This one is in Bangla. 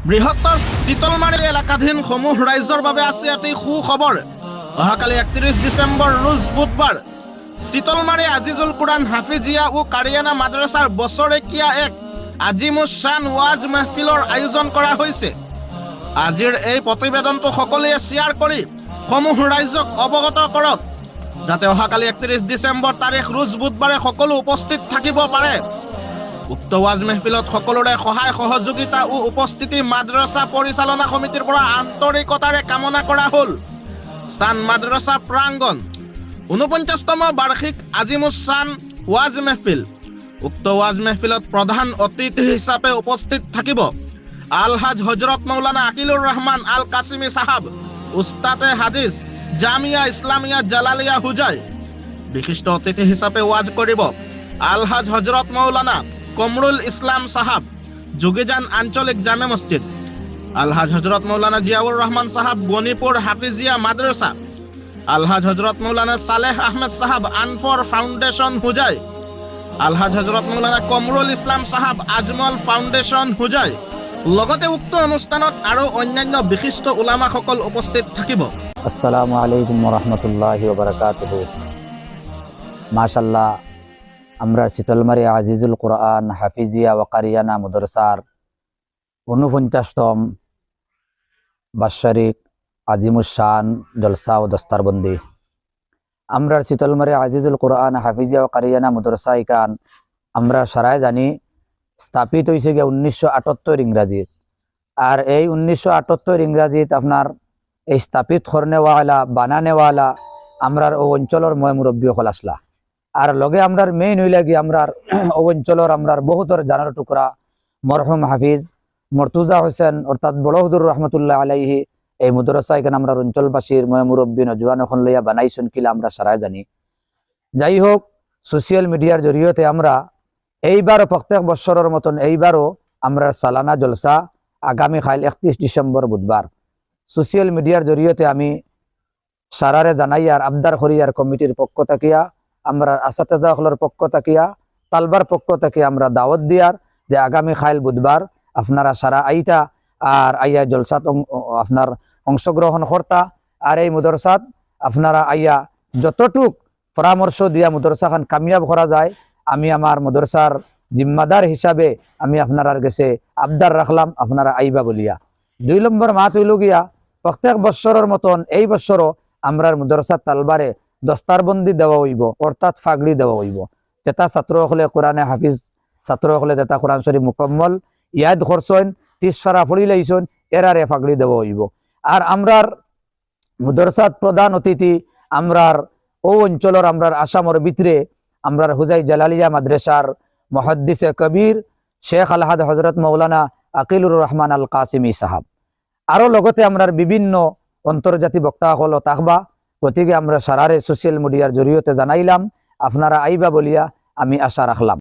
বৃহত্তৰ শীতলমাৰী এলেকাধীন সমূহ ৰাজ্যৰ বাবে আছে এটি সুখবৰ। অহাকালি 31 ডিচেম্বৰ ৰোজ বুধবাৰ শীতলমাৰী আজিজুল কুৰান হাফিজিয়া ও কাৰিয়ানা মাদ্ৰাছাৰ বছৰেকীয়া এক আজিমুছ শান ওয়াজ মাহফিলৰ আয়োজন কৰা হৈছে। আজিৰ এই প্ৰতিবেদনটো সকলোৱে শ্বেয়াৰ কৰি সমূহ ৰাজ্যক অৱগত কৰক, যাতে অহাকালি 31 ডিচেম্বৰ তাৰিখ ৰোজ বুধবাৰে সকলো উপস্থিত থাকিব পাৰে। উক্ত ওয়াজ মেহফিলত সকলোৰে সহায় সহযোগিতা ও উপস্থিতি মাদ্ৰাছা পৰিচালনা সমিতিৰ পৰা আন্তৰিকতাৰে কামনা কৰা হ'ল। স্থান মাদ্ৰাছা প্ৰাংগণ। 49তম বাৰ্ষিক আজিমুছ শান ওয়াজ মেহফিল। উক্ত ওয়াজ মেহফিলত প্ৰধান অতিথি হিচাপে উপস্থিত থাকিব আলহাজ হজরত মৌলানা আকিলুর রহমান আল কাসিমি সাহাব, উস্তাদে হাদিস জামিয়া ইসলামিয়া জালালিয়া হুজাই। বিশিষ্ট অতিথি হিচাপে ওয়াজ কৰিব আলহাজ হজরত মৌলানা কমরুল ইসলাম সাহাব, যোগীজান আঞ্চলিক জামে মসজিদ। আলহাজ হজরত মৌলানা জিয়াউর রহমান সাহাব, গনিপুর হাফিজিয়া মাদ্রাসা। আলহাজ হজরত মৌলানা সালেহ আহমেদ সাহাব, আনফর ফাউন্ডেশন হুজাই। আলহাজ হজরত মৌলানা কমরুল ইসলাম সাহাব, আজমল ফাউন্ডেশন হুজাই। লগতে উক্ত অনুষ্ঠানত আৰু অন্যান্য বিশিষ্ট উলামাসকল উপস্থিত থাকিব। আসসালামু আলাইকুম ওরহমতুল্লাহি ওবারাকাতুহু। মাশাআল্লাহ, আমরা শীতলমারী আজিজুল কুরআন হাফিজিয়া ও কারিয়ানা মাদ্রাসার 49তম বাৎসরিক আজিমুস শান জলসা ও দস্তারবন্দি। আমরা শীতলমারী আজিজুল কুরআন হাফিজিয়া ও কারিয়ানা মাদ্রাসা ইকান আমরা সারাই জানি স্থাপিত হয়েছে গিয়ে 1978 ইংরাজিত। আর এই 1978 ইংরাজিত আপনার এই স্থাপিত করনেওয়ালা বানানেওয়ালা আমরার ও অঞ্চলের ময় মুরব্বী হল আসলা। আর লগে আমরার মেইন হইলা গিয়ে আমরার ও অঞ্চলের আমরার বহুতর জানার টুকরা মরহুম হাফিজ মর্তুজা হোসেন অর্থাৎ বড় হুজুর রহমতুল্লাহ আলাইহি এই মাদ্রাসা এখানে আমরা অঞ্চলবাসীর ময় মুরব্বী নজওয়ান এখন লইয়া বানাইছেন কিলা আমরা সারাই জানি। যাই হোক, সোশ্যাল মিডিয়ার জরিয়তে আমরা এইবারও প্রত্যেক বছরের মতন এইবারও আমরা সালানা জলসা আগামী খাইল 31 ডিসেম্বর বুধবার সোশ্যাল মিডিয়ার জরিয়তে আমি সারারে জানাইয়ার আবদার করিয়ার কমিটির পক্ষ থাকিয়া আমরা আসাতেজাহলের পক্ষ থাকিয়া তালবার পক্ষ থেকে আমরা দাওয়াত দিয়ার যে আগামী খাইল বুধবার আপনারা সারা আইতা আর আইয়া জলসাত আপনার অংশগ্রহণ কর্তা। আর এই মাদ্রাসাত আপনারা আইয়া যতটুক পরামর্শ দিয়া মাদ্রাসা খান কামিয়াব করা যায় আমি আমার মাদ্রাসার জিম্মাদার হিসাবে আমি আপনার কাছে আবদার রাখলাম আপনারা আইবা বলিয়া। 2 নম্বর মাত হইল গিয়া প্রত্যেক বৎসরের মতন এই বৎসরও আমরা মাদ্রাসার তালবারে দস্তারবন্দি দেওয়া হইব, অর্থাৎ ফাগড়ি দেওয়া হইব, যেটা ছাত্র হলে কোরআনে হাফিজ ছাত্র হলে যেটা কোরআন শরীফ মুকম্মল ইয়াদ করছেন 30 ফারা পড়ি লাইছেন এরারে ফাগড়ি দেওয়া হইব। আর আমরার মাদ্রাসার প্রধান অতিথি আমরার ও অঞ্চলের আমরার আসামর ভিতরে আমরার হুজাই জালালিয়া মাদ্রাসার মুহাদ্দিসে কবির শেখ আলহাদ হজরত মৌলানা আকিলুর রহমান আল কাসিমি সাহাব। আরও লগতে আমরার বিভিন্ন অন্তর্জাতি বক্তা হল তাকবা। গতিকে আমরা সারারে সোশ্যাল মিডিয়ার জরিয়তে জানাইলাম আপনারা আইবা বলিয়া আমি আশা রাখলাম।